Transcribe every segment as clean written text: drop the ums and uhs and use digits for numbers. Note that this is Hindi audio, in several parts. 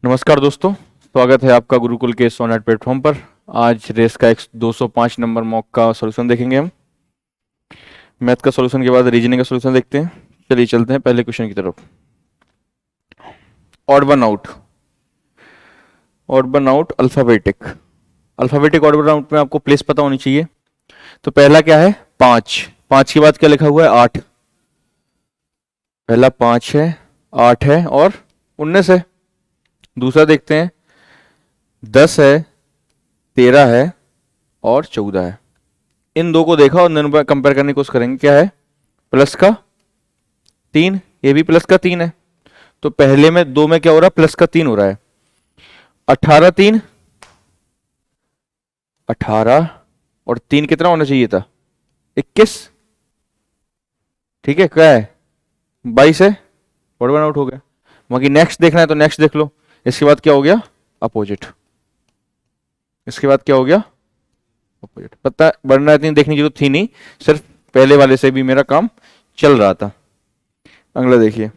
नमस्कार दोस्तों, स्वागत है आपका गुरुकुल के सोनेट प्लेटफॉर्म पर। आज रेस का 205 नंबर मॉक का सॉल्यूशन देखेंगे हम। मैथ का सॉल्यूशन के बाद रीजनिंग का सॉल्यूशन देखते हैं। चलिए चलते हैं पहले क्वेश्चन की तरफ। Odd one out, odd one out alphabetic. Alphabetic odd one out में आपको प्लेस पता होनी चाहिए। तो पहला क्या है? 5। 5 के बाद क्या लिखा हुआ है? 8। पहला 5 है, 8 है और 19 है। दूसरा देखते हैं, 10 है, 13 है और 14 है। इन दो को देखा और इन दोनों पर कंपेयर करने की कोशिश करेंगे। क्या है? प्लस का 3, ये भी प्लस का 3 है। तो पहले में दो में क्या हो रहा है? प्लस का 3 हो रहा है। 18 3, 18 और 3 कितना होना चाहिए था? 21। ठीक है, क्या है? 22 है। ऑड वन आउट हो गया। बाकी नेक्स्ट देखना है तो नेक्स्ट देख लो। इसके बाद क्या हो गया? अपोजिट। इसके बाद क्या हो गया? अपोजिट। पता वरना इतनी देखने की जरूरत थी नहीं, सिर्फ पहले वाले से भी मेरा काम चल रहा था। अगला देखिए,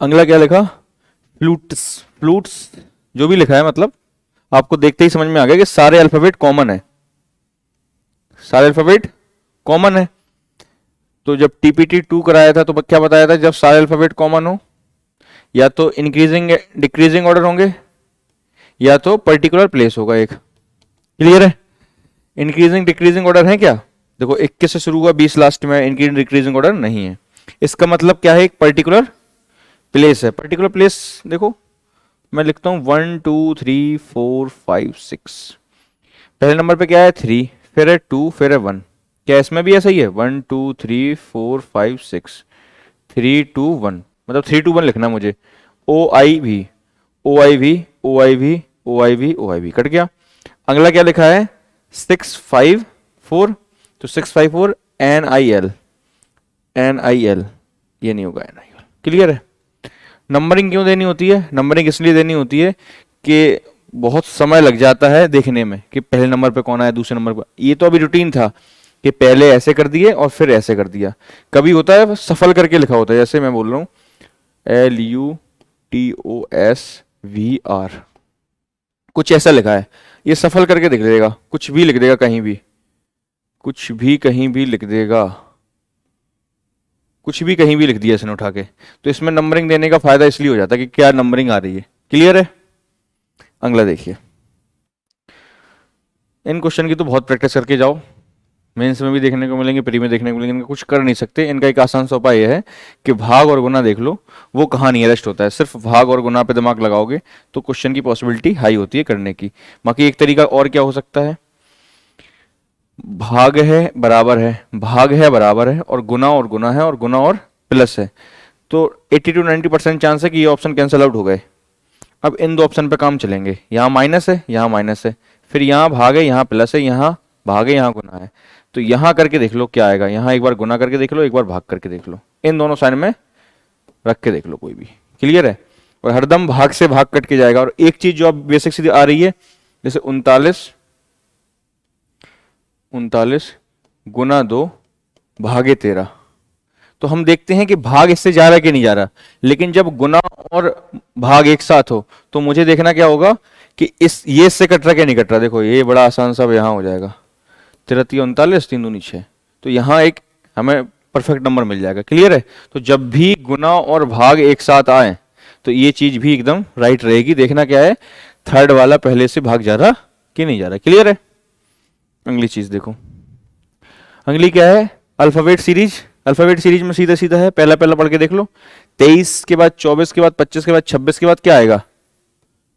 अगला क्या लिखा? फ्लूट्स। फ्लूट्स जो भी लिखा है, मतलब आपको देखते ही समझ में आ गया कि सारे अल्फाबेट कॉमन है। सारे अल्फाबेट कॉमन है। तो जब टीपीटी 2 कराया था तो क्या बताया था? जब सारे अल्फाबेट कॉमन हो, या तो इंक्रीजिंग डिक्रीजिंग ऑर्डर होंगे या तो पर्टिकुलर प्लेस होगा एक। क्लियर है? इंक्रीजिंग डिक्रीजिंग ऑर्डर है क्या? देखो 21 से शुरू हुआ, 20 लास्ट में, इंक्रीजिंग डिक्रीजिंग ऑर्डर नहीं है। इसका मतलब क्या है? एक पर्टिकुलर प्लेस है। पर्टिकुलर प्लेस देखो, मैं लिखता हूं 1 2 3 4 5 6। पहले नंबर पे क्या है? 3, फिर है 2, फिर है 1। क्या इसमें भी ऐसा ही है? 1 2 3 4 5 6, 3 2 1, मतलब 3 2 1 लिखना मुझे। ओ आई भी, ओ आई भी, ओ आई भी, ओ आई भी, ओ आई भी, कट गया। अगला क्या लिखा है? 6 5 4। तो 6 5 4 N I L, N I L, ये नहीं होगा एन आई एल। क्लियर है? नंबरिंग क्यों देनी होती है? नंबरिंग इसलिए देनी होती है कि बहुत समय लग जाता है देखने में कि पहले नंबर पे कौन आया, दूसरे नंबर पर। ये तो अभी रूटीन था कि पहले ऐसे कर दिए और फिर ऐसे कर दिया। कभी होता है सफल करके लिखा होता है, जैसे मैं बोल रहा हूँ LUTOSVR, कुछ ऐसा लिखा है। ये सफल करके लिख देगा, कुछ भी लिख देगा, कहीं भी, कुछ भी कहीं भी लिख देगा, कुछ भी कहीं भी लिख दिया इसने उठा के। तो इसमें नंबरिंग देने का फायदा इसलिए हो जाता है कि क्या नंबरिंग आ रही है। क्लियर है? अगला देखिए, इन क्वेश्चन की तो बहुत प्रैक्टिस करके जाओ। मेंस में भी देखने को मिलेंगे, प्री में देखने को मिलेंगे। कुछ कर नहीं सकते। इनका एक आसान सा उपाय यह है कि भाग और गुना देख लो, वो कहाँ नियरेस्ट होता है। सिर्फ भाग और गुना पे दिमाग लगाओगे तो क्वेश्चन की पॉसिबिलिटी हाई होती है करने की। बाकी एक तरीका और क्या हो सकता है? भाग है बराबर है, भाग है बराबर है, और गुना है, और गुना और प्लस है। तो 80 to 90% चांस है कि ये ऑप्शन कैंसिल आउट हो गए। अब इन दो ऑप्शन पे काम चलेंगे। यहाँ माइनस है, यहाँ माइनस है, फिर यहाँ भाग है, यहाँ प्लस है, यहाँ भाग है, यहाँ गुना है। तो यहाँ करके देख लो क्या आएगा। यहाँ एक बार गुना करके देख लो, एक बार भाग करके देख लो। इन दोनों साइन में रख के देख लो कोई भी। क्लियर है? और हरदम भाग से भाग कट के जाएगा। और एक चीज जो अब बेसिक सीधी आ रही है, जैसे 39 गुना 2 भागे 13। तो हम देखते हैं कि भाग इससे जा रहा है कि नहीं जा रहा। लेकिन जब गुना और भाग एक साथ हो तो मुझे देखना क्या होगा कि ये इससे कट रहा क्या नहीं कट रहा। देखो ये बड़ा आसान सा यहाँ हो जाएगा, 13 39, 3 दूनी 6। तो यहाँ एक हमें परफेक्ट नंबर मिल जाएगा। क्लियर है? तो जब भी गुना और भाग एक साथ आए तो ये चीज भी एकदम राइट रहेगी। देखना क्या है, थर्ड वाला पहले से भाग जा रहा कि नहीं जा रहा। क्लियर है? अगली चीज देखो, अगली क्या है? Alphabet series. अल्फाबेट सीरीज में सीधा सीधा है, पहला पहला पढ़ के देख लो। 23 के बाद 24 के बाद 25 के बाद 26 के बाद क्या आएगा?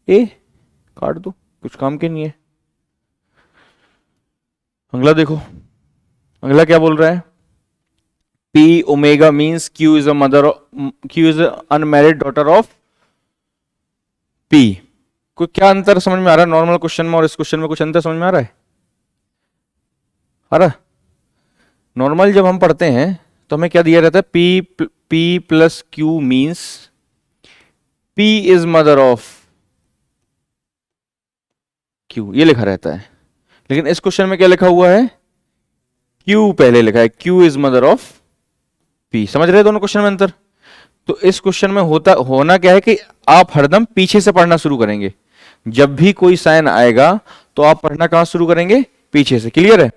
ए, काट दो, कुछ काम के नहीं है। अगला देखो, अगला क्या बोल रहा है? P omega means Q is a mother, Q is unmarried daughter of P। कोई क्या अंतर समझ में आ रहा है? नॉर्मल क्वेश्चन में और इस क्वेश्चन में कुछ अंतर समझ में आ रहा है? आ रहा? नॉर्मल जब हम पढ़ते हैं तो हमें क्या दिया रहता है? P plus Q means P is mother of Q, ये लिखा रहता है। लेकिन इस क्वेश्चन में क्या लिखा हुआ है? Q पहले लिखा है, Q is mother of P। समझ रहे हैं दोनों क्वेश्चन में अंतर? तो इस क्वेश्चन में होना क्या है कि आप हरदम पीछे से पढ़ना शुरू करेंगे। जब भी कोई साइन आएगा तो आप पढ़ना कहां शुरू करेंगे? पीछे से। क्लियर है?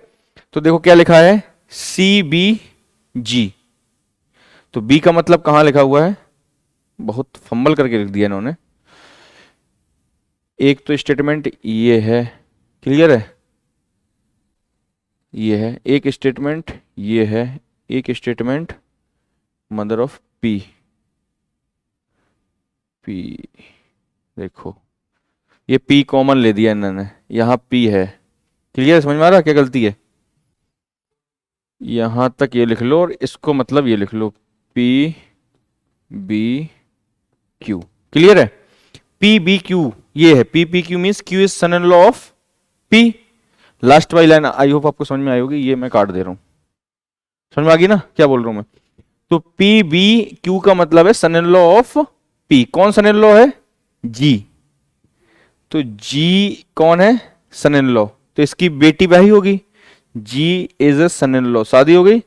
तो देखो क्या लिखा है, सी बी जी। तो बी का मतलब कहां लिखा हुआ है? बहुत फंबल करके लिख दिया इन्होंने। एक तो स्टेटमेंट ये है, क्लियर है, ये है एक स्टेटमेंट, ये है एक statement, mother of P. P देखो ये पी कॉमन ले दिया इन्होंने, यहां पी है। क्लियर? समझ में आ रहा क्या गलती है? यहां तक ये लिख लो और इसको मतलब ये लिख लो, पी बी क्यू। क्लियर है? पी बी क्यू ये है, P P Q means Q is son in law of P. Last वाली लाइन आई होप आपको समझ में आई होगी, ये मैं काट दे रहा हूं। समझ में आ गई ना क्या बोल रहा हूं मैं? तो पी बी क्यू का मतलब है सन इन लॉ ऑफ पी। कौन सन इन लॉ है? जी। तो जी कौन है? सन इन लॉ। तो इसकी बेटी भाई होगी, जी is a sun in law, शादी हो गई।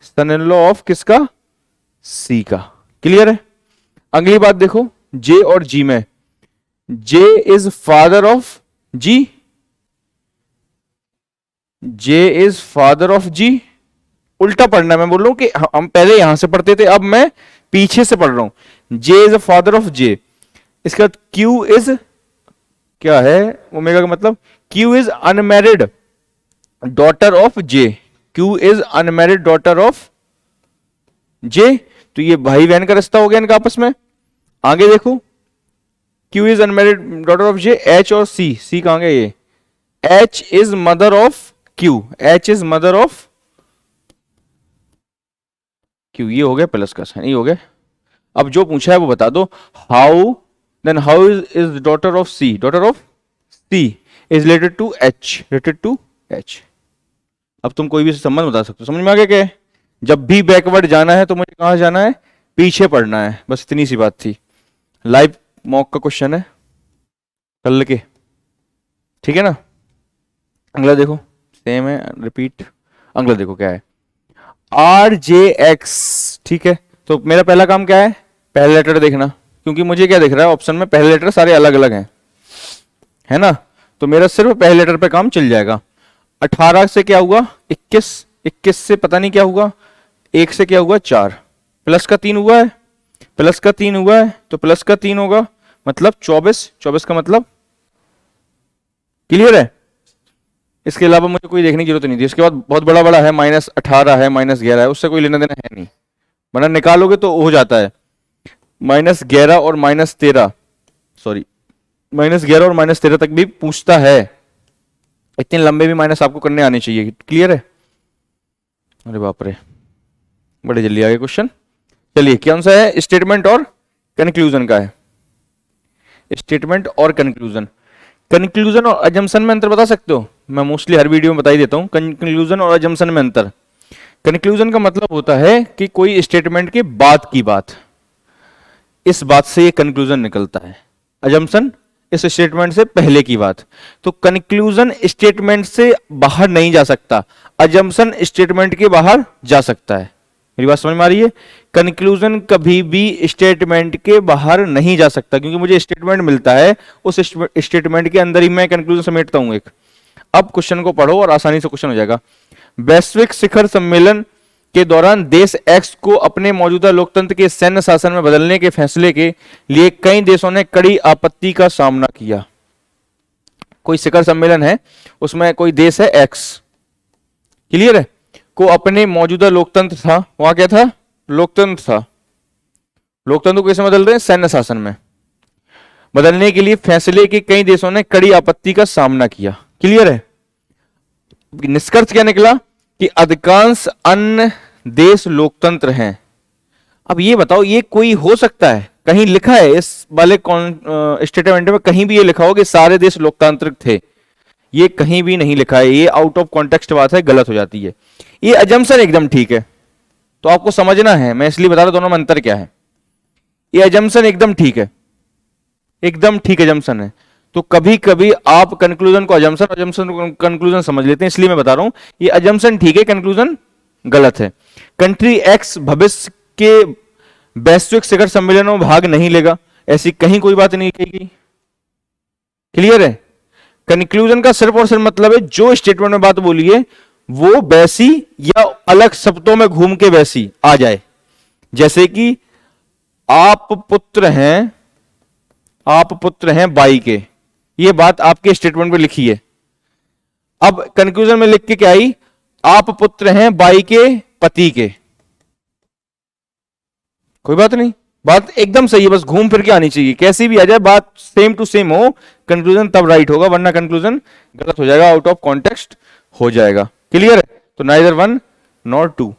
सन इन लॉ ऑफ किसका? सी का। क्लियर है? अगली बात देखो, जे और जी में, J is father of G, J is father of G. उल्टा पढ़ना है, मैं बोल रहा हूं कि हम पहले यहां से पढ़ते थे, अब मैं पीछे से पढ़ रहा हूं। J is a father of J. इसका क्यू इज क्या है? ओमेगा का मतलब Q is unmarried daughter of J. Q is unmarried daughter of J. तो ये भाई बहन का रिश्ता हो गया इनका आपस में। आगे देखो, Q is unmarried daughter of J. H और सी, सी कहां गया ये? H is mother of Q, H is mother of Q. ये हो गया प्लस का साइन, ये हो गया। अब जो पूछा है वो बता दो। How then how is daughter of C, daughter of C is related to H, related to H. अब तुम कोई भी संबंध बता सकते हो। समझ में आ गया क्या? जब भी बैकवर्ड जाना है तो मुझे कहां जाना है? पीछे पढ़ना है। बस इतनी सी बात थी। लाइव मॉक का क्वेश्चन है कल के, ठीक है ना? अगला देखो, सेम है, रिपीट। अगला देखो क्या है, आर जे एक्स। ठीक है, तो मेरा पहला काम क्या है? पहले लेटर देखना, क्योंकि मुझे क्या दिख रहा है ऑप्शन में? पहले लेटर सारे अलग अलग हैं, है ना? तो मेरा सिर्फ पहले लेटर पे काम चल जाएगा। 18 से क्या हुआ? 21। 21 से पता नहीं क्या हुआ। 1 से क्या हुआ? 4। प्लस का 3 हुआ है, प्लस का 3 हुआ है, तो प्लस का 3 होगा मतलब 24। 24 का मतलब, क्लियर है? इसके अलावा मुझे कोई देखने की जरूरत नहीं थी। इसके बाद बहुत बड़ा बड़ा है, -18 है, -11 है, उससे कोई लेना देना है नहीं, वरना निकालोगे तो हो जाता है। -11 और -13, सॉरी -11 और -13 तक भी पूछता है। इतने लंबे भी माइनस आपको करने आने चाहिए। क्लियर है? अरे बाप रे, बड़े जल्दी आ गए क्वेश्चन। चलिए, कौन सा है? स्टेटमेंट और कंक्लूजन का है। स्टेटमेंट और कंक्लूजन। कंक्लूजन और अजम्पशन में अंतर बता सकते हो? मैं मोस्टली हर वीडियो में बता ही देता हूं कंक्लूजन और अजम्पशन में अंतर। कंक्लूजन का मतलब होता है कि कोई स्टेटमेंट के बाद की बात, इस बात से ये कंक्लूजन निकलता है। अजम्पशन इस स्टेटमेंट से पहले की बात। तो कंक्लूजन स्टेटमेंट से बाहर नहीं जा सकता, अजम्पशन स्टेटमेंट के बाहर जा सकता है। मेरी बात समझ में आ रही है? कंक्लूजन कभी भी स्टेटमेंट के बाहर नहीं जा सकता, क्योंकि मुझे स्टेटमेंट मिलता है, उस स्टेटमेंट के अंदर ही मैं कंक्लूजन समेटता हूं एक। अब क्वेश्चन को पढ़ो और आसानी से क्वेश्चन हो जाएगा। वैश्विक शिखर सम्मेलन के दौरान देश एक्स को अपने मौजूदा लोकतंत्र के सैन्य शासन में बदलने के फैसले के लिए कई देशों ने कड़ी आपत्ति का सामना किया। कोई शिखर सम्मेलन है, उसमें कोई देश है एक्स, क्लियर है, को अपने मौजूदा लोकतंत्र था, वहां क्या था? लोकतंत्र था। लोकतंत्र को कैसे बदल रहे हैं? सैन्य शासन में बदलने के लिए फैसले के कई देशों ने कड़ी आपत्ति का सामना किया। क्लियर है? निष्कर्ष क्या निकला कि अधिकांश अन्य देश लोकतंत्र हैं। अब ये बताओ, ये कोई हो सकता है? कहीं लिखा है इस वाले स्टेटमेंट में, कहीं भी ये लिखा हो कि सारे देश लोकतांत्रिक थे? ये कहीं भी नहीं लिखा है। ये आउट ऑफ कॉन्टेक्स्ट बात है, गलत हो जाती है। ये अजम्पशन एकदम ठीक है, तो आपको समझना है, मैं इसलिए बता रहा हूं दोनों में अंतर क्या है। ये अजम्पशन एकदम ठीक है, एकदम ठीक अजम्पशन है। तो कभी कभी आप कंक्लूजन को अजम्पशन, अजम्पशन को कंक्लूजन समझ लेते हैं, इसलिए मैं बता रहा हूं ये अजम्पशन ठीक है, कंक्लूजन गलत है। कंट्री एक्स भविष्य के वैश्विक शिखर सम्मेलनों में भाग नहीं लेगा, ऐसी कहीं कोई बात नहीं कही गई। क्लियर है? कंक्लूजन का सिर्फ और सिर्फ मतलब है जो स्टेटमेंट में बात बोली है वो वैसी या अलग शब्दों में घूम के वैसी आ जाए। जैसे कि आप पुत्र हैं बाई के, ये बात आपके स्टेटमेंट में लिखी है। अब कंक्लूजन में लिख के क्या आई? आप पुत्र हैं बाई के पति के। कोई बात नहीं, बात एकदम सही है, बस घूम फिर के आनी चाहिए, कैसी भी आ जाए बात सेम टू सेम हो, कंक्लूजन तब राइट होगा, वरना कंक्लूजन गलत हो जाएगा, आउट ऑफ कॉन्टेक्स्ट हो जाएगा। क्लियर है? तो नाइदर 1 नॉर 2।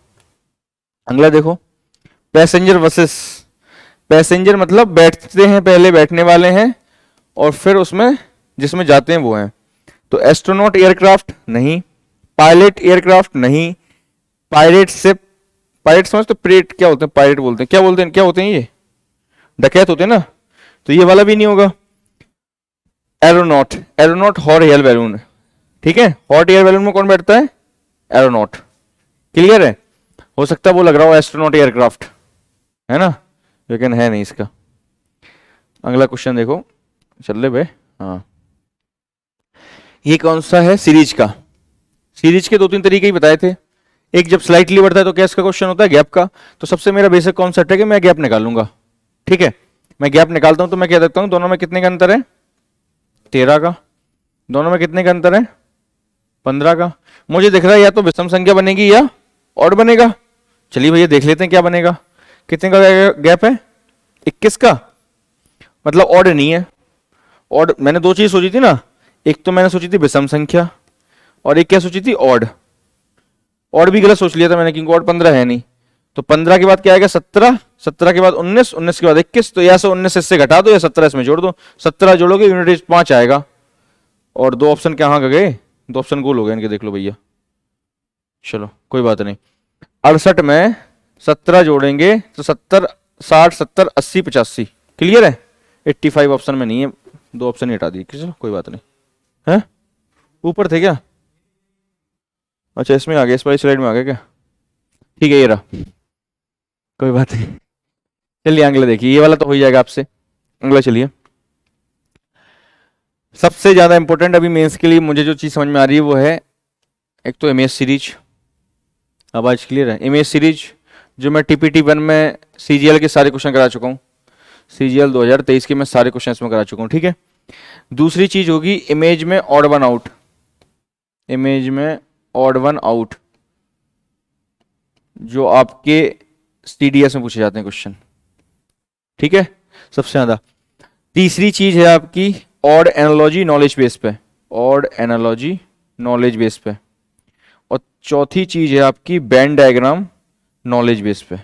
अगला देखो, पैसेंजर वर्सेस, पैसेंजर मतलब बैठते हैं, पहले बैठने वाले हैं और फिर उसमें जिसमें जाते हैं वो हैं। तो एस्ट्रोनॉट एयरक्राफ्ट नहीं, पायलट एयरक्राफ्ट नहीं, पायरेट शिप, पायरेट समझ तो परेट क्या होते हैं, पायरेट बोलते हैं, क्या होते हैं ये डकैत होते हैं ना, तो ये वाला भी नहीं होगा। Aeronaut, aeronaut hot air balloon, ठीक है, हॉट एयर बैलून में कौन बैठता है? एरोनॉट। क्लियर है? हो सकता है वो लग रहा हो एस्ट्रोनॉट एयरक्राफ्ट, है ना, लेकिन है नहीं इसका। अगला क्वेश्चन देखो, चल ले भाई। हाँ, ये कौन सा है? सीरीज का। सीरीज के 2-3 तरीके ही बताए थे। एक जब स्लाइटली बढ़ता है तो क्या इसका क्वेश्चन होता है? गैप का। तो सबसे मेरा बेसिक कॉन्सेप्ट है कि मैं गैप निकालूंगा, ठीक है, मैं गैप निकालता हूं तो मैं क्या देखता हूं दोनों में कितने का अंतर है? 13 का। दोनों में कितने का अंतर है? 15 का। मुझे दिख रहा है या तो विषम संख्या बनेगी या ऑड बनेगा। चलिए भैया देख लेते हैं क्या बनेगा। कितने का गैप है? 21 का, मतलब ऑड नहीं है। ऑड मैंने 2 चीज सोची थी ना, एक तो मैंने सोची थी विषम संख्या और एक क्या सोची थी? ऑड। ऑड भी गलत सोच लिया था मैंने क्योंकि ऑड 15 है नहीं। तो 15 के बाद क्या आएगा? 17, 17 के बाद 19, 19 के बाद 21। तो या 19 इससे घटा दो या 17 इसमें जोड़ दो। 17 जोड़ोगे यूनिट 5 आएगा। और 2 ऑप्शन कहाँ गए? 2 ऑप्शन गोल हो गए इनके, देख लो भैया। चलो कोई बात नहीं। 68 में 17 जोड़ेंगे तो 70, 60, 70, 80, 85। क्लियर है? 85 ऑप्शन में नहीं है, 2 ऑप्शन ही हटा दिए। चलो कोई बात नहीं। है ऊपर थे क्या? अच्छा इसमें आ गया, इस वाली स्लाइड में आ गया क्या? ठीक है ये रहा, कोई बात नहीं। चलिए अगला देखिए, ये वाला तो हो ही जाएगा आपसे। अगला चलिए, सबसे ज्यादा इंपॉर्टेंट अभी मेंस के लिए मुझे जो चीज समझ में आ रही है वो है एक तो इमेज सीरीज। अब आज क्लियर है? इमेज सीरीज जो मैं टीपीटी 1 में सीजीएल के सारे क्वेश्चन करा चुका हूँ, सीजीएल 2023 के मैं सारे क्वेश्चन इसमें करा चुका हूँ, ठीक है। दूसरी चीज होगी इमेज में ऑड वन आउट, इमेज में ऑड वन आउट जो आपके सीडीएस में पूछे जाते हैं क्वेश्चन, ठीक है, सबसे ज्यादा। तीसरी चीज है आपकी ऑड एनालॉजी नॉलेज बेस पे, ऑड एनालॉजी नॉलेज बेस पे। और चौथी चीज है आपकी बैंड डायग्राम नॉलेज बेस पे।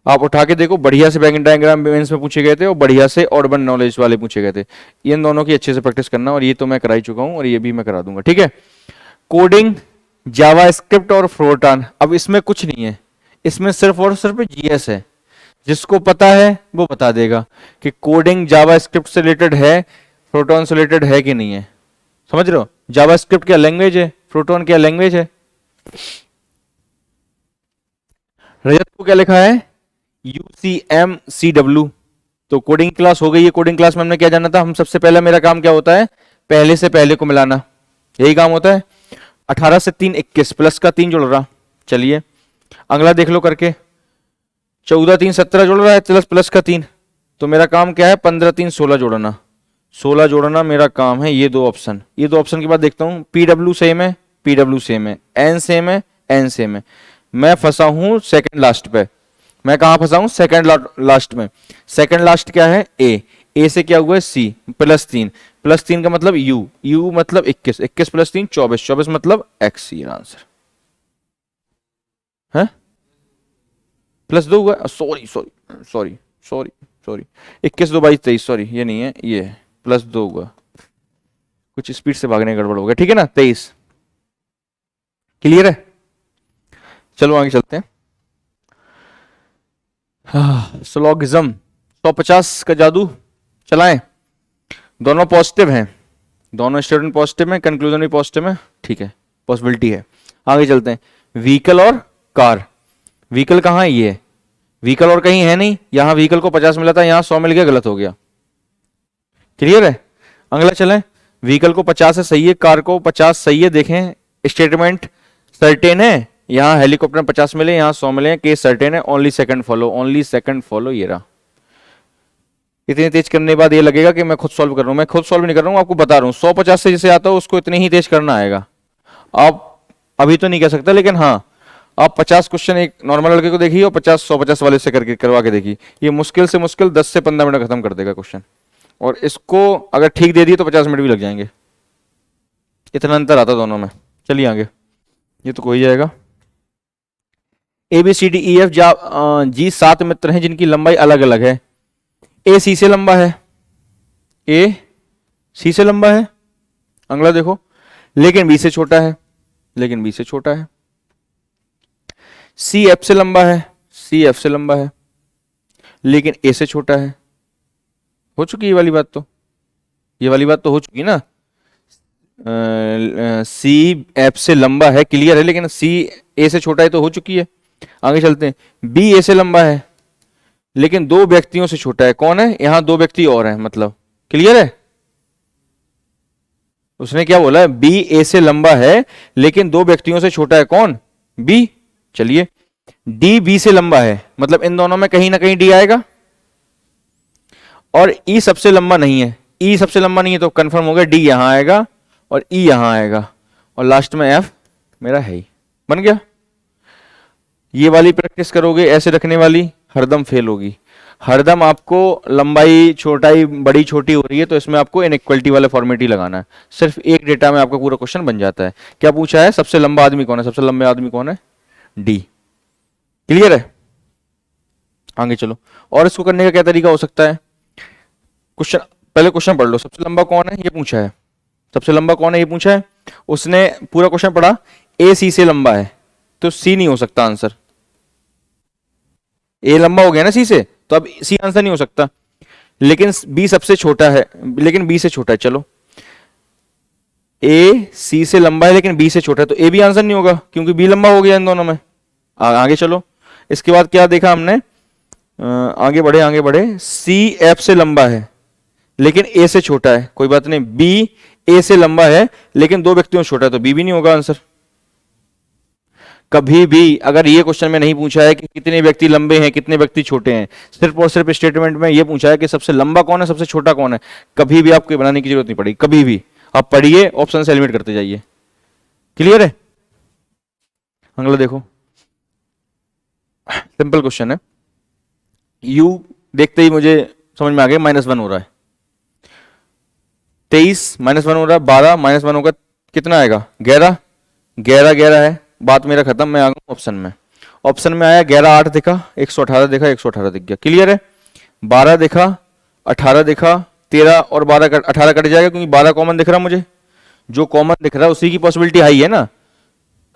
आप उठा के देखो, बढ़िया से बैंड डायग्राम मेंस में पूछे गए थे और बढ़िया से ऑड वन नॉलेज वाले पूछे गए थे। इन दोनों की अच्छे से प्रैक्टिस करना, और ये तो मैं करा ही चुका हूं और ये भी मैं करा दूंगा, ठीक है। कोडिंग जावास्क्रिप्ट और फोर्ट्रान, अब इसमें कुछ नहीं है, इसमें सिर्फ और सिर्फ जीएस है। जिसको पता है वो बता देगा कि कोडिंग जावास्क्रिप्ट से रिलेटेड है, फोर्ट्रान से रिलेटेड है कि नहीं है। समझ रहे हो? जावास्क्रिप्ट क्या लैंग्वेज है, फोर्ट्रान क्या लैंग्वेज है। रजत को क्या लिखा है? UCMCW। तो कोडिंग क्लास हो गई है। कोडिंग क्लास में हमने क्या जाना था? हम सबसे पहले मेरा काम क्या होता है? पहले से पहले को मिलाना, यही काम होता है। 18 से 3 21, प्लस का 3 जुड़ रहा। चलिए अगला देख लो करके। 14 3 17 जुड़ रहा है, प्लस का 3। तो मेरा काम क्या है? 15 3 16 जोड़ना, 16 जोड़ना मेरा काम है। ये 2 ऑप्शन, ये 2 ऑप्शन के बाद देखता हूं PW सेम है, PW सेम है, N सेम है, N सेम है। मैं फंसा हूं सेकंड लास्ट पे। मैं कहां फंसा हूं? सेकंड लास्ट में। सेकंड लास्ट क्या है? ए से क्या हुआ है? C, प्लस 3, प्लस 3 का मतलब U मतलब 21, 21 प्लस 3 24, 24 मतलब X। ये आंसर है। प्लस 2 हुआ, sorry sorry sorry sorry sorry, 21 2 22 23, sorry ये नहीं है, ये है, प्लस 2 हुआ, कुछ स्पीड से भागने गड़बड़ हो गया, ठीक है ना। 23 क्लियर है? चलो आगे चलते हैं। स्लॉगिज्म 150 का जादू चलाएं। दोनों पॉजिटिव हैं, दोनों स्टूडेंट पॉजिटिव हैं, कंक्लूजन भी पॉजिटिव है, ठीक है, पॉसिबिलिटी है। आगे चलते हैं। व्हीकल और कार। व्हीकल कहाँ है? ये व्हीकल और कहीं है नहीं, यहां व्हीकल को 50 मिला था, यहां 100 मिल गया, गलत हो गया। क्लियर है? अगला चलें, व्हीकल को 50 है, सही है, कार को 50 सही है। देखें स्टेटमेंट सर्टेन है, यहां हेलीकॉप्टर में 50 मिले, यहां 100 मिले, केस सर्टेन है, only second follow, only second follow, ये रहा। इतनी तेज करने के बाद ये लगेगा कि मैं खुद सॉल्व कर रहा हूं, मैं खुद सॉल्व नहीं कर रहा हूं, आपको बता रहा हूं। 150 से जैसे आता हो उसको इतनी ही तेज करना आएगा। आप अभी तो नहीं कह सकता, लेकिन हाँ आप 50 क्वेश्चन एक नॉर्मल लड़के को देखिए और 150 वाले से करके करवा के देखिए, ये मुश्किल से मुश्किल 10 से 15 मिनट खत्म कर देगा क्वेश्चन। और इसको अगर ठीक दे दिए तो 50 मिनट भी लग जाएंगे, इतना अंतर आता दोनों में। चलिए आगे, ये तो कोई जाएगा। A B C D E F G 7 मित्र हैं जिनकी लंबाई अलग अलग है। ए सी से लंबा है, ए सी से लंबा है, अगला देखो, लेकिन बी से छोटा है, लेकिन बी से छोटा है। सी एफ से लंबा है, सी एफ से लंबा है, लेकिन ए से छोटा है। हो चुकी ये वाली बात, तो ये वाली बात तो हो चुकी ना। सी एफ से लंबा है, क्लियर है, लेकिन सी ए से छोटा है, तो हो चुकी है। आगे चलते हैं, बी ए से लंबा है लेकिन दो व्यक्तियों से छोटा है। कौन है? यहां दो व्यक्ति और हैं, मतलब क्लियर है? उसने क्या बोला है? बी ए से लंबा है लेकिन दो व्यक्तियों से छोटा है। कौन? बी। चलिए, डी बी से लंबा है, मतलब इन दोनों में कहीं ना कहीं डी आएगा। और ई सबसे लंबा नहीं है, ई सबसे लंबा नहीं है, तो कंफर्म हो गया डी यहां आएगा और ई यहां आएगा, और लास्ट में एफ मेरा है ही। बन गया। ये वाली प्रैक्टिस करोगे ऐसे रखने वाली, हरदम फेल होगी। हरदम आपको लंबाई छोटाई बड़ी छोटी हो रही है तो इसमें आपको इनइक्वालिटी वाला फॉर्मेट ही लगाना है। सिर्फ एक डेटा में आपका पूरा क्वेश्चन बन जाता है। क्या पूछा है? सबसे लंबा आदमी कौन है? सबसे लंबे आदमी कौन है? डी। क्लियर है? आगे चलो, और इसको करने का क्या तरीका हो सकता है? क्वेश्चन, पहले क्वेश्चन पढ़ लो। सबसे लंबा कौन है ये पूछा है, सबसे लंबा कौन है ये पूछा है। उसने पूरा क्वेश्चन पढ़ा, ए सी से लंबा है, तो सी नहीं हो सकता आंसर। ए लंबा हो गया ना सी से, तो अब सी आंसर नहीं हो सकता। लेकिन बी सबसे छोटा है, लेकिन बी से छोटा है। चलो, ए सी से लंबा है लेकिन बी से छोटा है, तो ए भी आंसर नहीं होगा क्योंकि बी लंबा हो गया इन दोनों में। आगे चलो, इसके बाद क्या देखा हमने? आगे बढ़े, आगे बढ़े। सी एफ से लंबा है लेकिन ए से छोटा है, कोई बात नहीं। बी ए से लंबा है लेकिन दो व्यक्तियों से छोटा है, तो बी भी नहीं होगा आंसर। कभी भी अगर ये क्वेश्चन में नहीं पूछा है कि कितने व्यक्ति लंबे हैं कितने व्यक्ति छोटे हैं, सिर्फ और सिर्फ स्टेटमेंट में ये पूछा है कि सबसे लंबा कौन है सबसे छोटा कौन है, कभी भी आपको बनाने की जरूरत नहीं पड़ेगी। कभी भी आप पढ़िए, ऑप्शन से एलिमिनेट करते जाइए। क्लियर है? अगला देखो, सिंपल क्वेश्चन है। यू देखते ही मुझे समझ में आ गया, -1 हो रहा है। 23 -1 हो रहा है, 12 -1 होगा, कितना आएगा? 11। 11 11 है, बात मेरा खत्म। मैं आ गया ऑप्शन में। ऑप्शन में आया 11 8 दिखा, 118 दिखा, 118 दिख गया। क्लियर है? 12 दिखा, 18 दिखा, 13 और 12 18 कट जाएगा क्योंकि 12 कॉमन दिख रहा मुझे। जो कॉमन दिख रहा है उसी की पॉसिबिलिटी हाई है ना,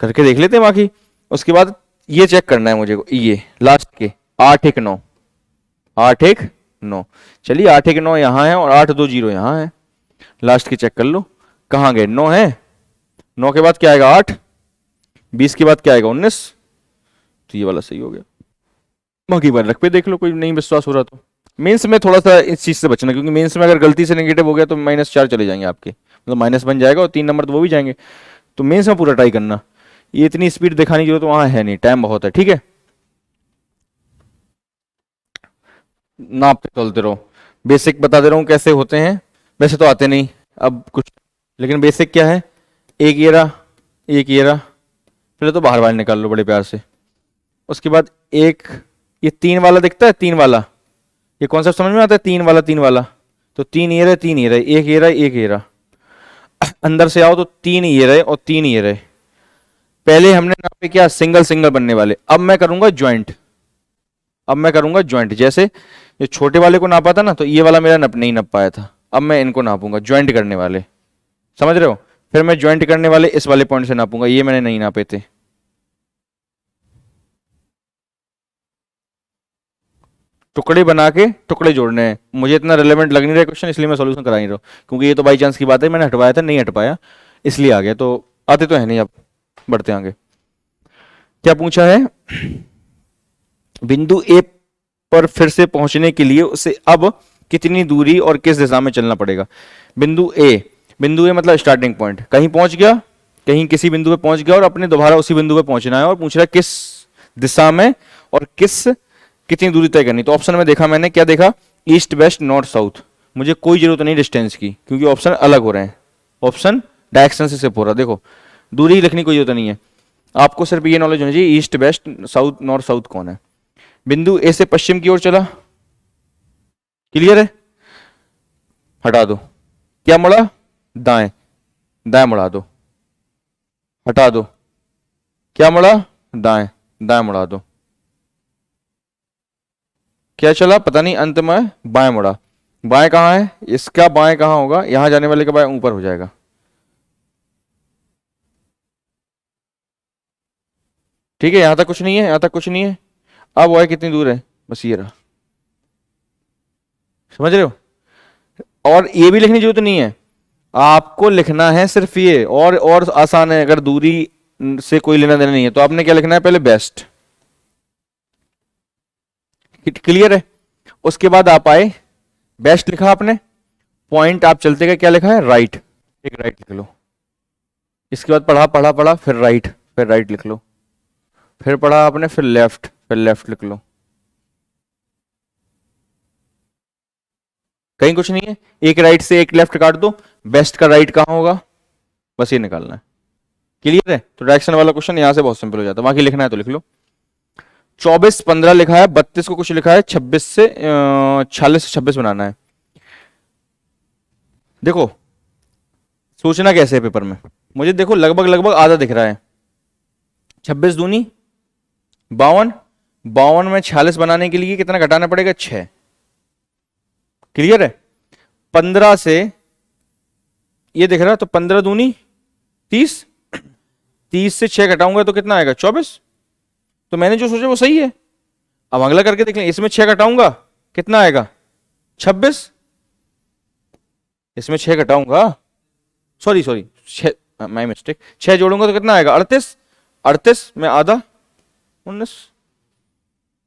करके देख लेते हैं बाकी। उसके बाद ये चेक करना है मुझे, ये लास्ट के 8 1 9, 8 1 9। चलिए 8 1 9 यहाँ है और 8 2 0 यहाँ है। लास्ट की चेक कर लो, कहाँ गए? 9 है, 9 के बाद क्या आएगा? 8, 20 के बाद क्या आएगा? 19। तो ये वाला सही हो गया। बाकी बार रख पे देख लो, कोई नहीं विश्वास हो रहा तो। मेंस में थोड़ा सा इस चीज से बचना, क्योंकि मेंस में अगर गलती से नेगेटिव हो गया तो -4 चले जाएंगे आपके, मतलब माइनस बन जाएगा और 3 नंबर तो वो भी जाएंगे। तो मेंस में पूरा ट्राई करना। ये इतनी स्पीड दिखाने की जरूरत वहां है नहीं, टाइम बहुत है। ठीक है, नापते चलते रहो। बेसिक बता दे रहा हूँ कैसे होते हैं, वैसे तो आते नहीं अब कुछ, लेकिन बेसिक क्या है? एक ये रहा, एक ये रहा, पहले तो बाहर बाहर निकाल लो बड़े प्यार से। उसके बाद एक ये 3 वाला दिखता है, 3 वाला, ये कॉन्सेप्ट समझ में आता है? 3 वाला 3 वाला, तो 3 ये रहे, 3 ये रहे, एक ये रहा, एक ये रहा। अंदर से आओ तो 3 ये रहे और 3 ये रहे। पहले हमने नापे क्या? सिंगल सिंगल बनने वाले। अब मैं करूंगा ज्वाइंट, अब मैं करूंगा ज्वाइंट। जैसे ये छोटे वाले को नापा था ना, तो ये वाला मेरा नहीं नप पाया था, अब मैं इनको नापूंगा, ज्वाइंट करने वाले। समझ रहे हो? फिर मैं ज्वाइंट करने वाले इस वाले पॉइंट से नापूंगा, ये मैंने नहीं नापे थे। टुकड़े बना के टुकड़े जोड़ने हैं। मुझे इतना रिलेवेंट लग नहीं रहा क्वेश्चन, इसलिए मैं सॉल्यूशन करा नहीं रहा हूं, क्योंकि ये तो बाई चांस की बात है, मैंने हटवाया था, नहीं हट पाया इसलिए आ गया। तो आते तो है नहीं, अब बढ़ते आगे। क्या पूछा है? बिंदु ए पर फिर से पहुंचने के लिए उसे अब कितनी दूरी और किस दिशा में चलना पड़ेगा। बिंदु ए मतलब स्टार्टिंग पॉइंट, कहीं पहुंच गया, कहीं किसी बिंदु पे पहुंच गया और अपने दोबारा उसी बिंदु पे पहुंचना है और पूछ रहा है किस दिशा में और कितनी दूरी तय करनी। तो ऑप्शन में देखा मैंने, क्या देखा, ईस्ट वेस्ट नॉर्थ साउथ। मुझे कोई जरूरत नहीं डिस्टेंस की क्योंकि ऑप्शन अलग हो रहे हैं, ऑप्शन डायरेक्शन से शिफ्ट हो रहा है। देखो दूरी लिखने की कोई जरूरत नहीं है, आपको सिर्फ ये नॉलेज होनी चाहिए east west south north south कौन है। बिंदु ए से पश्चिम की ओर चला, क्लियर है, हटा दो, क्या मुड़ा, दाएं, दाएं मुड़ा दो, हटा दो, क्या मुड़ा, दाएं, दाएं मुड़ा दो, क्या चला पता नहीं, अंत में बाएं मुड़ा। बाएं कहां है, इसका बाएं कहां होगा, यहां जाने वाले का बाएं ऊपर हो जाएगा। ठीक है, यहां तक कुछ नहीं है, यहां तक कुछ नहीं है। अब वो है कितनी दूर है, बस ये रहा, समझ रहे हो। और ये भी लिखने की जरूरत नहीं है, आपको लिखना है सिर्फ ये, और आसान है। अगर दूरी से कोई लेना देना नहीं है तो आपने क्या लिखना है, पहले बेस्ट, क्लियर है। उसके बाद आप आए, बेस्ट लिखा आपने, पॉइंट आप चलते गए, क्या लिखा है, राइट, एक राइट लिख लो। इसके बाद पढ़ा पढ़ा पढ़ा, फिर राइट लिख लो, फिर पढ़ा आपने, फिर लेफ्ट लिख लो। कहीं कुछ नहीं है, एक राइट से एक लेफ्ट काट दो, बेस्ट का राइट कहां होगा, बस ये निकालना है, क्लियर है। तो डायरेक्शन वाला क्वेश्चन यहां से बहुत सिंपल हो जाता है, बाकी लिखना है तो लिख लो। 24 15 लिखा है, 32 को कुछ लिखा है, 46 से 26 बनाना है। देखो सोचना कैसे है पेपर में, मुझे देखो लगभग आधा दिख रहा है, 26 दूनी 52, 52 में 46 बनाने के लिए कितना घटाना पड़ेगा, 6, क्लियर है। 15 से ये दिख रहा है, तो 15 दूनी 30, 30 से 6 घटाऊंगा तो कितना आएगा, 24। तो मैंने जो सोचा वो सही है। अब अगला करके देख लें, इसमें 6 घटाऊंगा कितना आएगा, 26, इसमें 6 घटाऊंगा, सॉरी 6, माय मिस्टेक, 6 जोड़ूंगा तो कितना आएगा, 38, 38 में आधा 19,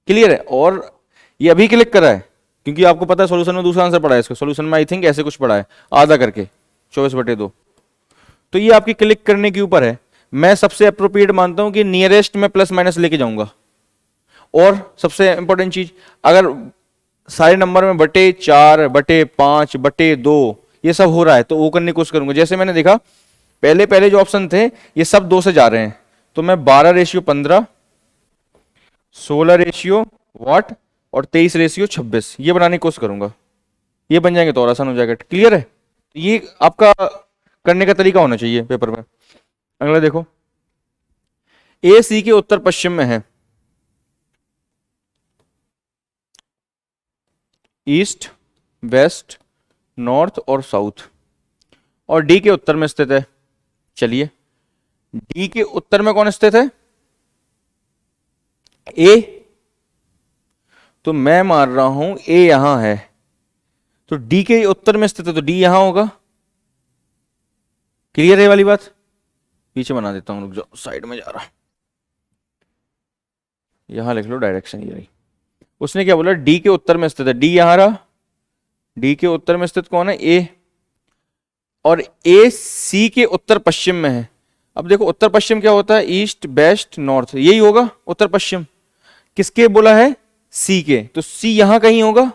क्लियर है। और ये अभी क्लिक करा है क्योंकि आपको पता है सॉल्यूशन में दूसरा आंसर पड़ा है, इसको सॉल्यूशन में आई थिंक ऐसे कुछ पड़ा है, आधा करके 24/2। तो ये आपकी क्लिक करने के ऊपर है। मैं सबसे अप्रोप्रिएट मानता हूं कि नियरेस्ट में प्लस माइनस लेके जाऊंगा। और सबसे इंपॉर्टेंट चीज, अगर सारे नंबर में /4 /5 /2 ये सब हो रहा है तो वो करने की कोशिश करूंगा। जैसे मैंने देखा पहले जो ऑप्शन थे ये सब 2 से जा रहे हैं, तो मैं 12:15, 16:8 और 23:26 ये बनाने की कोशिश करूंगा। ये बन जाएंगे तो और आसान हो जाएगा, क्लियर है। ये आपका करने का तरीका होना चाहिए पेपर में। अगला देखो, ए सी के उत्तर पश्चिम में है, ईस्ट वेस्ट नॉर्थ और साउथ, और डी के उत्तर में स्थित है। चलिए डी के उत्तर में कौन स्थित है, ए, तो मैं मान रहा हूं ए यहां है, तो डी के उत्तर में स्थित है तो डी यहां होगा, क्लियर है वाली बात। पीछे बना देता हूं, रुक जाओ, साइड में जा रहा, यहां लिख लो डायरेक्शन ये रही। उसने क्या बोला, डी के उत्तर में स्थित है, डी यहां रहा, डी के उत्तर में स्थित कौन है, ए, और ए सी के उत्तर पश्चिम में है। अब देखो उत्तर पश्चिम क्या होता है, ईस्ट वेस्ट नॉर्थ, यही होगा उत्तर पश्चिम। किसके बोला है, सी के, तो सी यहां कहीं होगा।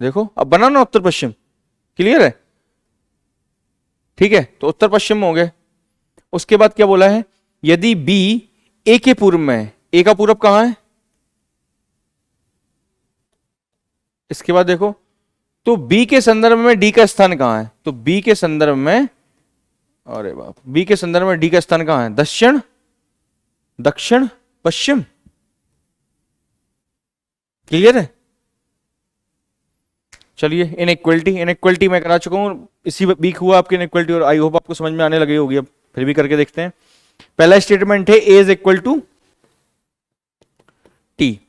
देखो अब बना ना उत्तर पश्चिम, क्लियर है, ठीक है। तो उत्तर पश्चिम में हो गए। उसके बाद क्या बोला है, यदि बी ए के पूर्व में है, ए का पूरब कहां है, इसके बाद देखो तो बी के संदर्भ में डी का स्थान कहां है, तो बी के संदर्भ में, अरे बाप, बी के संदर्भ में डी का स्थान कहां है, दक्षिण, दक्षिण पश्चिम, क्लियर है। चलिए इनइक्वलिटी मैं करा चुका हूं, इसी वीक हुआ आपकी इनइक्वलिटी, और आई होप आपको समझ में आने लगी होगी। अब फिर भी करके देखते हैं। पहला स्टेटमेंट है ए इज इक्वल टू टी।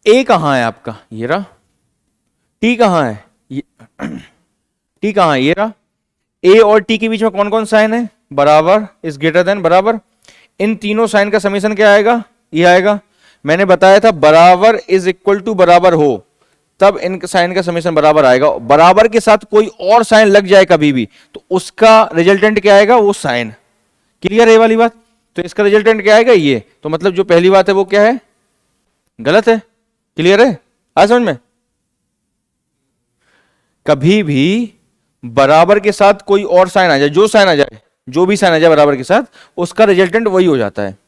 ए कहां है आपका, ये रहा, टी कहां है, ये टी कहां है, ये रहा। ए और टी के बीच में कौन कौन साइन है, बराबर, इज ग्रेटर देन, बराबर। इन तीनों साइन का समीशन क्या आएगा, ये आएगा। मैंने बताया था बराबर इज इक्वल टू बराबर हो तब इन साइन का समेशन बराबर आएगा। बराबर के साथ कोई और साइन लग जाए कभी भी तो उसका रिजल्टेंट क्या आएगा, वो साइन। क्लियर है ये वाली बात? तो इसका रिजल्टेंट क्या आएगा, ये। तो मतलब जो पहली बात है वो क्या है, गलत है। क्लियर है, आ समझ में? कभी भी बराबर के साथ कोई और साइन आ जाए, जो साइन आ जाए, जो भी साइन आ जाए बराबर के साथ, उसका रिजल्टेंट वही हो जाता है,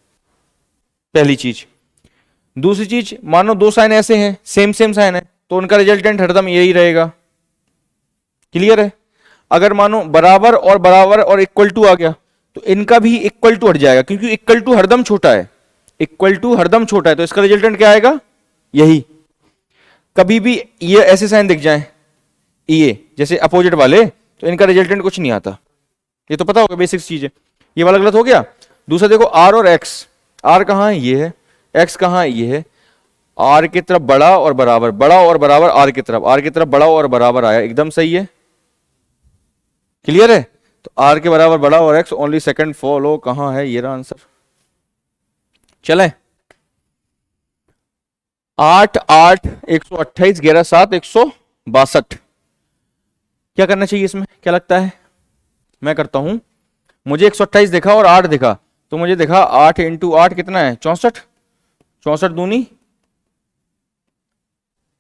पहली चीज। दूसरी चीज, मानो दो साइन ऐसे हैं, सेम सेम साइन है, तो उनका रिजल्टेंट हरदम यही रहेगा। क्लियर है? अगर मानो बराबर और इक्वल टू आ गया तो इनका भी इक्वल टू हट जाएगा, क्योंकि इक्वल टू हरदम छोटा है, इक्वल टू हरदम छोटा है, तो इसका रिजल्टेंट क्या आएगा, यही। कभी भी ये ऐसे साइन दिख जाए, ये जैसे अपोजिट वाले, तो इनका रिजल्टेंट कुछ नहीं आता। ये तो पता होगा, बेसिक चीज है। ये वाला गलत हो गया। दूसरा देखो, आर और एक्स, आर कहां है, ये है, एक्स कहां है, ये है। आर की तरफ बड़ा और बराबर, बड़ा और बराबर आर की तरफ, आर की तरफ बड़ा और बराबर आया, एकदम सही है। क्लियर है? तो आर के बराबर बड़ा और एक्स ओनली सेकंड फॉलो, कहां है, ये रहा आंसर। चले 8 8 128 11 7 162। क्या करना चाहिए इसमें, क्या लगता है? मैं करता हूं। मुझे 128 दिखा और 8 दिखा, तो मुझे दिखा 8 इंटू 8 कितना है, 64, 64 दूनी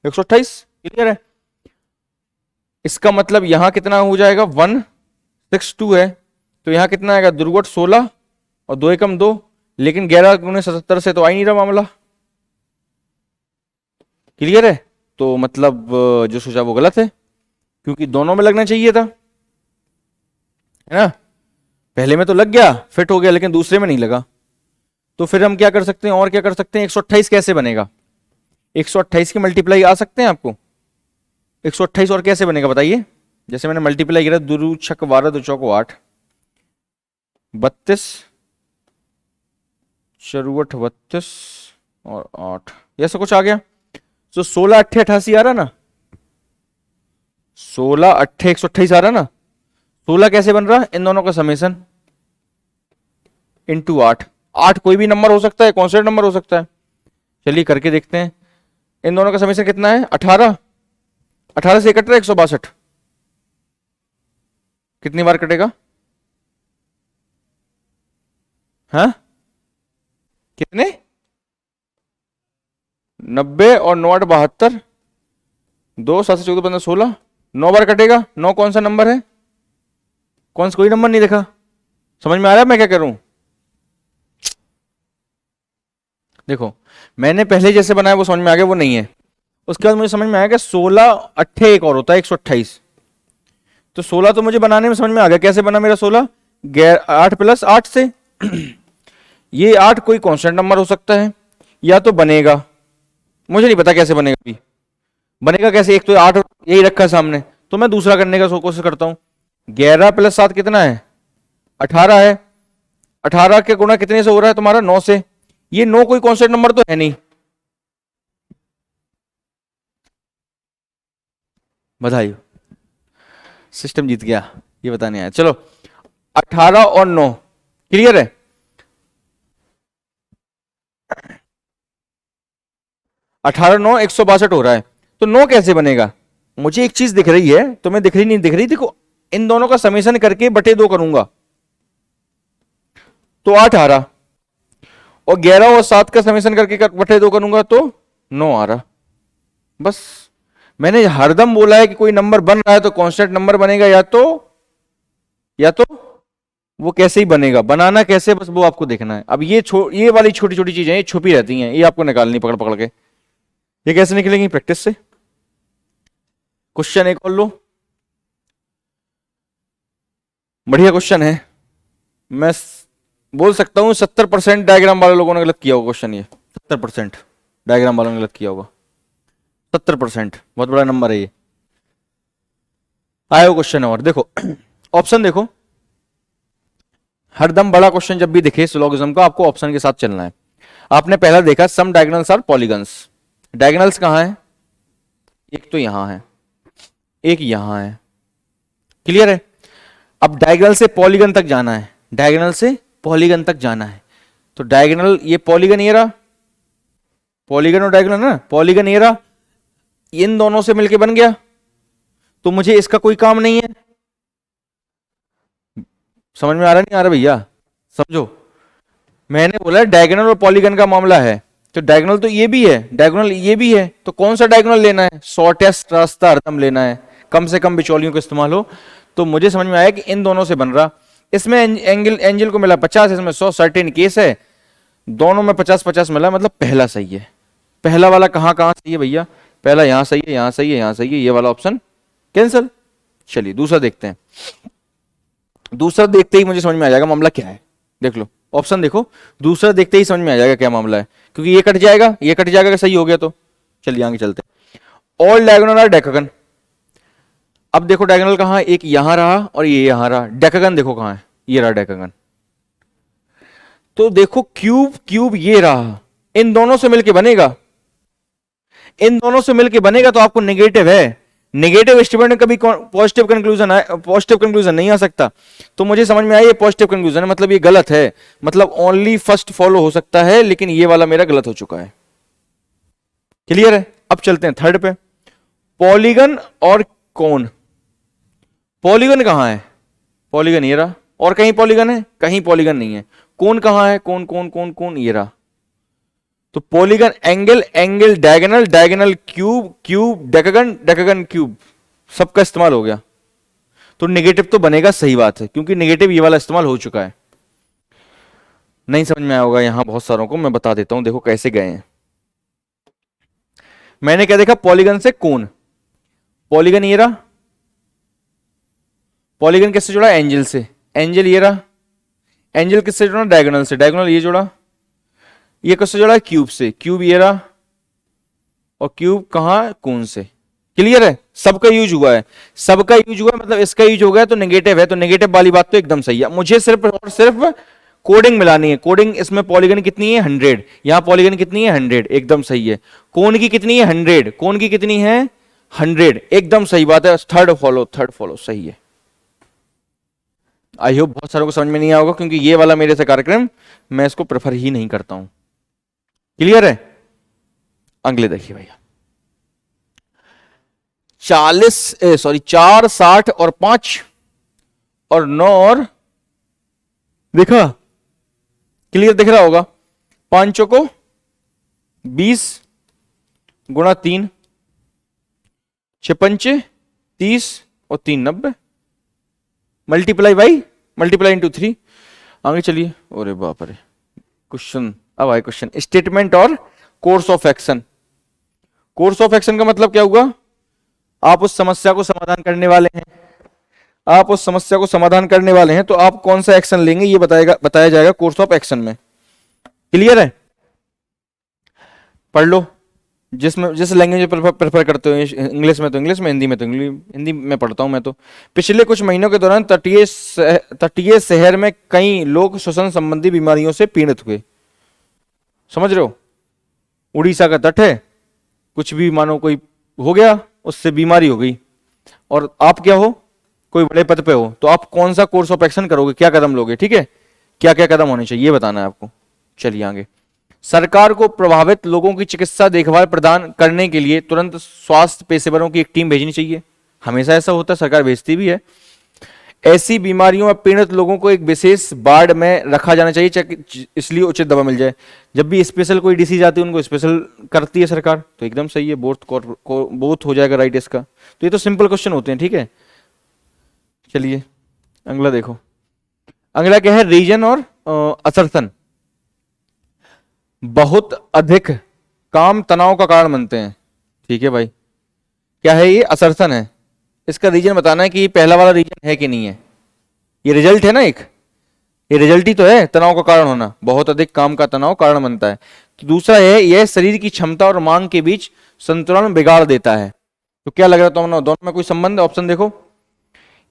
128। क्लियर है? इसका मतलब यहां कितना हो जाएगा, 162 है, तो यहां कितना आएगा, दुर्गुट 16 और 2 एकम 2, लेकिन 11 गुने 77 से तो आ ही नहीं रहा मामला। क्लियर है? तो मतलब जो सोचा वो गलत है, क्योंकि दोनों में लगना चाहिए था, है ना। पहले में तो लग गया, फिट हो गया, लेकिन दूसरे में नहीं लगा। तो फिर हम क्या कर सकते हैं, और क्या कर सकते हैं, 128 कैसे बनेगा, 128 की मल्टीप्लाई आ सकते हैं आपको। 128 और कैसे बनेगा बताइए। जैसे मैंने मल्टीप्लाई किया, दो छक 12 दो चौको 8, 32 चरुवट 32 और 8, ऐसा कुछ आ गया। तो 16 8 88 आ रहा ना, 16 8 128 आ रहा ना। 16 कैसे बन रहा, इन दोनों का समेशन इंटू 8। 8 कोई भी नंबर हो सकता है, कॉन्स्टेंट नंबर हो सकता है। चलिए करके देखते हैं। इन दोनों का समेशन कितना है, 18। 18 से कट रहा है 162, कितनी बार कटेगा, हाँ कितने, 90 और 9 8 72, 2 7 से 14 15 16, 9 बार कटेगा। 9 कौन सा नंबर है, कौन सा, कोई नंबर नहीं देखा। समझ में आ रहा है मैं क्या करूं? देखो मैंने पहले जैसे बनाया वो समझ में आ गया, वो नहीं है। उसके बाद मुझे समझ में आया कि 16 अट्ठे एक और होता है 128। तो 16 तो मुझे बनाने में समझ में आ गया, कैसे बना मेरा 16, 8 प्लस 8 से। ये 8 कोई कांस्टेंट नंबर हो सकता है, या तो बनेगा, मुझे नहीं पता कैसे बनेगा, भी बनेगा कैसे। एक तो 8 यही रखा है सामने, तो मैं दूसरा करने का कोशिश करता हूं। 11 प्लस 7 कितना है, 18 है। 18 के गुणा कितने से हो रहा है तुम्हारा, 9 से। ये 9 कोई कांस्टेंट नंबर तो है नहीं। बधाई, सिस्टम जीत गया, ये बताने आया। चलो 18 और 9 क्लियर है। 18 9 162 हो रहा है, तो 9 कैसे बनेगा। मुझे एक चीज दिख रही है, तुम्हें दिख रही नहीं दिख रही, देखो इन दोनों का समेशन करके बटे 2 करूंगा तो 8 आ रहा, और 11 और 7 का समेशन करके बटे 2 करूंगा तो 9 आ रहा। बस मैंने हरदम बोला है कि कोई नंबर बन रहा है तो कांस्टेंट नंबर बनेगा, या तो वो कैसे ही बनेगा, बनाना कैसे, बस वो आपको देखना है। अब ये वाली छोटी छोटी चीजें ये छुपी रहती हैं, ये आपको निकालनी पकड़ पकड़ के। ये कैसे निकलेंगी, प्रैक्टिस से। क्वेश्चन एक और लो, बढ़िया क्वेश्चन है। मैं बोल सकता हूं 70% डायग्राम वाले लोगों ने गलत किया होगा क्वेश्चन, ये 70% डायग्राम वालों ने गलत किया होगा। 70% बहुत बड़ा नंबर है ये। आया क्वेश्चन और देखो, ऑप्शन देखो। हरदम बड़ा क्वेश्चन जब भी दिखे सिलोगिज्म का, आपको ऑप्शन के साथ चलना है। आपने पहला देखा सम डायगोनल्स आर पॉलीगन्स। डायगोनल्स कहां है, एक तो यहां है, एक यहां है। क्लियर है? अब डायगोनल से पॉलीगन तक जाना है, डायगोनल से पॉलीगन तक जाना है। तो डायगोनल ये पॉलीगन ये रहा, पॉलीगन और डायगोनल ना, पॉलीगन ये रहा, इन दोनों से मिलके बन गया, तो मुझे इसका कोई काम नहीं है। समझ में आ रहा नहीं आ रहा भैया? समझो, मैंने बोला डायगोनल और पॉलीगन का मामला है, तो डायगोनल तो ये भी है, डायगोनल ये भी है, तो कौन सा डायगोनल लेना है? शॉर्टेस्ट रास्ता हरदम लेना है, कम से कम बिचौलियों का इस्तेमाल हो। तो मुझे समझ में आया कि इन दोनों से बन रहा, इसमें एंगल को मिला 50, इसमें 100, सर्टेन केस है, दोनों में 50-50 मिला, मतलब पहला सही है। पहला वाला कहाँ कहाँ सही है भैया? पहला यहां सही है, यहां सही है, यहां सही है, ये वाला ऑप्शन कैंसिल। चलिए दूसरा देखते हैं। दूसरा देखते ही मुझे समझ में आ जाएगा मामला क्या है। देख लो ऑप्शन, देखो दूसरा देखते ही समझ में आ जाएगा क्या मामला है, क्योंकि ये कट जाएगा, ये कट जाएगा, सही हो गया तो। चलिए आगे चलते हैं। All diagonal are decagon. अब देखो डायगोनल कहां है, एक यहां रहा और ये यहां रहा, डेकागन देखो कहां है, ये रहा डेकागन। तो देखो क्यूब क्यूब ये रहा, इन दोनों से मिलके बनेगा, इन दोनों से मिलके बनेगा, तो आपको नेगेटिव है, नेगेटिव स्टेटमेंट में कभी पॉजिटिव कंक्लूजन नहीं आ सकता। तो मुझे समझ में आया ये पॉजिटिव कंक्लूजन है, मतलब ये गलत है, मतलब ओनली फर्स्ट फॉलो हो सकता है, लेकिन ये वाला मेरा गलत हो चुका है। क्लियर है? अब चलते हैं थर्ड पे, पॉलीगन और कोन। पॉलीगन कहां है? पॉलीगन ये रहा, और कहीं पॉलीगन है? कहीं पॉलीगन नहीं है। कोन कहां है? कोन कोन कोन कोन ये रहा। तो polygon angle, angle diagonal, diagonal cube, cube decagon, decagon cube, सबका इस्तेमाल हो गया। तो नेगेटिव तो बनेगा, सही बात है, क्योंकि नेगेटिव ये वाला इस्तेमाल हो चुका है। नहीं समझ में आया होगा यहां बहुत सारों को, मैं बता देता हूं, देखो कैसे गए हैं। मैंने क्या देखा? पॉलीगन से कोन, पॉलीगन ये रहा, पॉलीगन किससे जुड़ा? एंजल से, एंजल ये रहा, एंजल किससे जुड़ा? डायगोनल से, डायगोनल ये जुड़ा, ये किससे जुड़ा? क्यूब से, क्यूब ये रहा, और क्यूब कहां? कोन से। क्लियर है? सबका यूज हुआ है, सबका यूज हुआ, मतलब इसका यूज हो गया तो नेगेटिव है, तो नेगेटिव वाली बात तो एकदम सही है। मुझे सिर्फ और सिर्फ कोडिंग मिलानी है, कोडिंग। इसमें पॉलीगन कितनी है? 100, यहां पॉलीगन कितनी है? 100, एकदम सही है। कोन की कितनी है? 100, कोन की कितनी है? 100, एकदम सही बात है। थर्ड फॉलो सही है। आई होप बहुत सारों को समझ में नहीं आया होगा, क्योंकि ये वाला मेरे से कार्यक्रम मैं इसको प्रेफर ही नहीं करता हूं। क्लियर है? अगले देखिए भैया, 4, 60 और 5 और 9 और, देखा? क्लियर दिख रहा होगा? 5 को 20 गुणा 3, 6 पंचे 30 और 3 90, मल्टीप्लाई इंटू 3। आगे चलिए। अरे बाप रे, क्वेश्चन अब आए, क्वेश्चन स्टेटमेंट और course of action. Course of action का मतलब क्या हुआ? आप उस समस्या को समाधान करने वाले हैं, आप उस समस्या को समाधान करने वाले हैं, तो आप कौन सा एक्शन लेंगे ये बताया जाएगा कोर्स ऑफ एक्शन में। क्लियर है? पढ़ लो, जिस लैंग्वेज में प्रेफर करते हो, इंग्लिश में तो इंग्लिश में, हिंदी में तो हिंदी में पढ़ता हूं मैं तो। पिछले कुछ महीनों के दौरान तटीय शहर में कई लोग श्वसन संबंधी बीमारियों से पीड़ित हुए। समझ रहे हो? उड़ीसा का तट है, कुछ भी मानो कोई हो गया, उससे बीमारी हो गई, और आप क्या हो? कोई बड़े पद पे हो, तो आप कौन सा कोर्स ऑफ एक्शन करोगे, क्या कदम लोगे? ठीक है, क्या क्या कदम होने चाहिए ये बताना है आपको। चलिए आगे। सरकार को प्रभावित लोगों की चिकित्सा देखभाल प्रदान करने के लिए तुरंत स्वास्थ्य पेशेवरों की एक टीम भेजनी चाहिए। हमेशा ऐसा होता है, सरकार भेजती भी है। ऐसी बीमारियों में पीड़ित लोगों को एक विशेष वार्ड में रखा जाना चाहिए, इसलिए उचित दवा मिल जाए। जब भी स्पेशल कोई डिसीज आती है उनको स्पेशल करती है सरकार, तो एकदम सही है, बोथ हो जाएगा राइट इसका। तो ये तो सिंपल क्वेश्चन होते हैं, ठीक है। चलिए अगला देखो, अगला क्या है? रीजन और असर्सन। बहुत अधिक काम तनाव का कारण बनते हैं। ठीक है भाई, क्या है ये? असर्सन है। इसका रीजन बताना है कि पहला वाला रीजन है कि नहीं है। ये रिजल्ट है ना, एक ये रिजल्ट ही तो है तनाव का कारण होना, बहुत अधिक काम का तनाव कारण बनता है। तो दूसरा है, यह शरीर की क्षमता और मांग के बीच संतुलन बिगाड़ देता है। तो क्या लग रहा है दोनों में कोई संबंध? ऑप्शन देखो,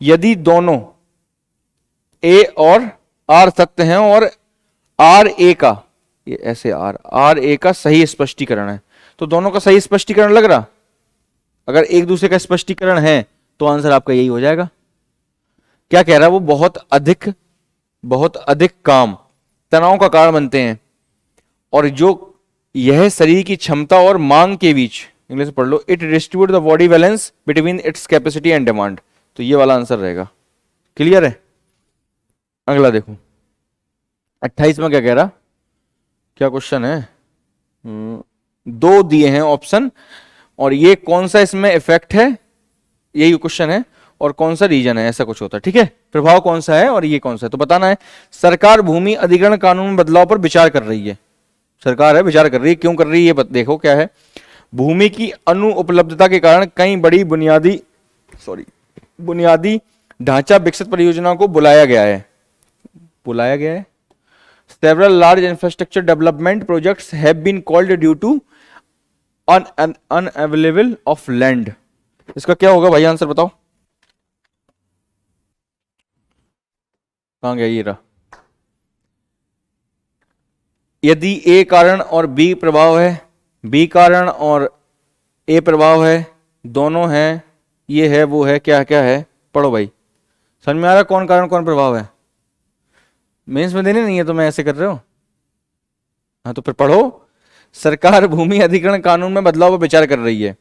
यदि दोनों ए और आर सत्य हैं और आर ए का, ये ऐसे आर ए का सही स्पष्टीकरण है, तो दोनों का सही स्पष्टीकरण लग रहा। अगर एक दूसरे का स्पष्टीकरण है तो आंसर आपका यही हो जाएगा। क्या कह रहा है वो? बहुत अधिक काम तनाव का कारण बनते हैं, और जो यह शरीर की क्षमता और मांग के बीच, इंग्लिश में पढ़ लो, it distribute the body balance between its capacity and demand. तो ये वाला आंसर रहेगा। क्लियर है? अगला देखो 28 में क्या कह रहा, क्या क्वेश्चन है, दो दिए हैं ऑप्शन, और ये कौन सा इसमें इफेक्ट है, यही क्वेश्चन है, और कौन सा रीजन है, ऐसा कुछ होता है। ठीक है, प्रभाव कौन सा है और ये कौन सा है, तो बताना है। सरकार भूमि अधिग्रहण कानून में बदलाव पर विचार कर रही है। सरकार है, विचार कर रही है, क्यों कर रही है ये देखो क्या है। भूमि की अनुपलब्धता के कारण कई बड़ी बुनियादी ढांचा विकसित परियोजनाओं को बुलाया गया है। Several large infrastructure development projects have been called due to unavailable of land। इसका क्या होगा भाई, आंसर बताओ। कहां गया ये रहा। यदि ए कारण और बी प्रभाव है, बी कारण और ए प्रभाव है, दोनों है, ये है वो है, क्या क्या है, पढ़ो भाई। समझ में आ रहा कौन कारण कौन प्रभाव है। मेंस में देने नहीं है तो मैं ऐसे कर रहे हो। हाँ तो फिर पढ़ो। सरकार भूमि अधिग्रहण कानून में बदलाव पर विचार कर रही है।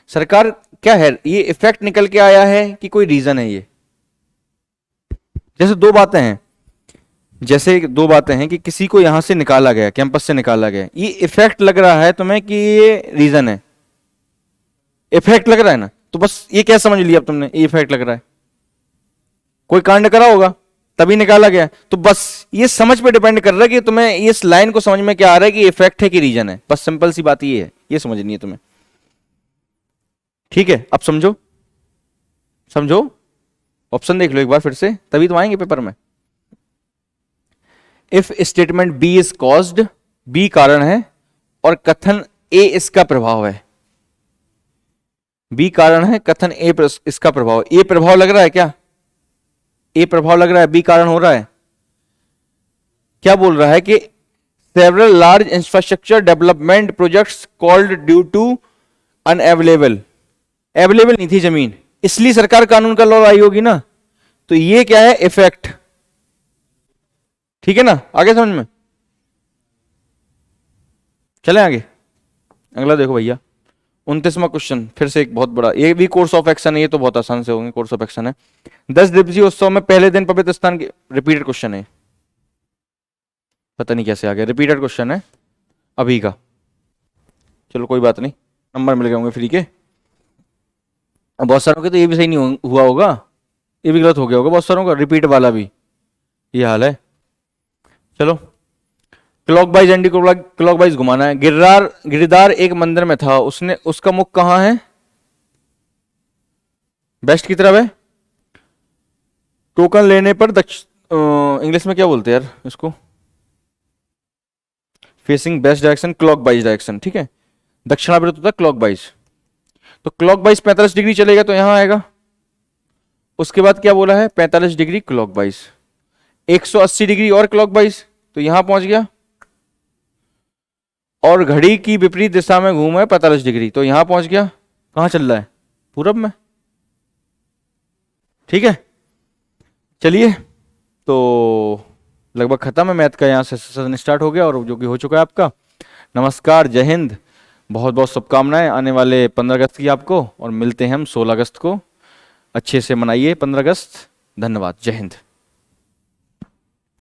सरकार क्या है, ये इफेक्ट निकल के आया है कि कोई रीजन है ये। जैसे दो बातें हैं कि किसी को यहां से निकाला गया, कैंपस से निकाला गया, ये इफेक्ट लग रहा है तुम्हें कि ये रीजन है। इफेक्ट लग रहा है ना, तो बस ये क्या समझ लिया अब तुमने, ये इफेक्ट लग रहा है, कोई कांड करा होगा तभी निकाला गया। तो बस ये समझ पे डिपेंड कर रहा है कि तुम्हें इस लाइन को समझ में क्या आ रहा है कि इफेक्ट है कि रीजन है। बस सिंपल सी बात ये है, ये समझनी है तुम्हें। ठीक है, अब समझो ऑप्शन देख लो एक बार फिर से, तभी तो आएंगे पेपर में। If statement B is caused, B कारण है और कथन ए इसका प्रभाव है। बी कारण है, कथन ए इसका प्रभाव। ए प्रभाव लग रहा है क्या, ए प्रभाव लग रहा है, बी कारण हो रहा है। क्या बोल रहा है कि several large infrastructure development projects called due to unavailable, available नहीं थी जमीन, इसलिए सरकार कानून का लॉ आई होगी ना। तो ये क्या है, इफेक्ट। ठीक है ना, आगे समझ में। चले आगे, अगला देखो भैया 29वां क्वेश्चन, फिर से एक बहुत बड़ा, ये भी कोर्स ऑफ एक्शन है, ये तो बहुत आसान से होंगे, कोर्स ऑफ एक्शन है। 10 दिवसीय उत्सव में पहले दिन पवित्र स्थान के, रिपीटेड क्वेश्चन है, पता नहीं कैसे आ गया, रिपीटेड क्वेश्चन है अभी का। चलो कोई बात नहीं, नंबर मिल गए होंगे फ्री के। अब बहुत सारों के तो ये भी सही नहीं हुआ होगा, ये भी गलत हो गया होगा बहुत सारों का, रिपीट वाला भी ये हाल है। चलो, क्लॉकवाइज एंटी क्लॉकवाइज घुमाना है। गिरदार एक मंदिर में था, उसका मुख कहां है, वेस्ट की तरफ है। टोकन लेने पर इंग्लिश में क्या बोलते हैं यार इसको, facing west direction, clockwise direction. ठीक है, दक्षिणावर्त होता है क्लॉकवाइज, तो क्लॉकवाइज 45 डिग्री चलेगा तो यहां आएगा। उसके बाद क्या बोला है, 45 डिग्री क्लॉकवाइज, 180 डिग्री और क्लॉकवाइज, तो यहां पहुंच गया। और घड़ी की विपरीत दिशा में घूमा है 45 डिग्री, तो यहां पहुंच गया। कहां चल रहा है, पूरब में। ठीक है, चलिए तो लगभग खत्म है मैथ का, यहाँ से सेशन स्टार्ट हो गया और जो कि हो चुका है आपका। नमस्कार, जय हिंद, बहुत बहुत शुभकामनाएं आने वाले 15 अगस्त की आपको, और मिलते हैं हम 16 अगस्त को। अच्छे से मनाइए 15 अगस्त। धन्यवाद, जय हिंद।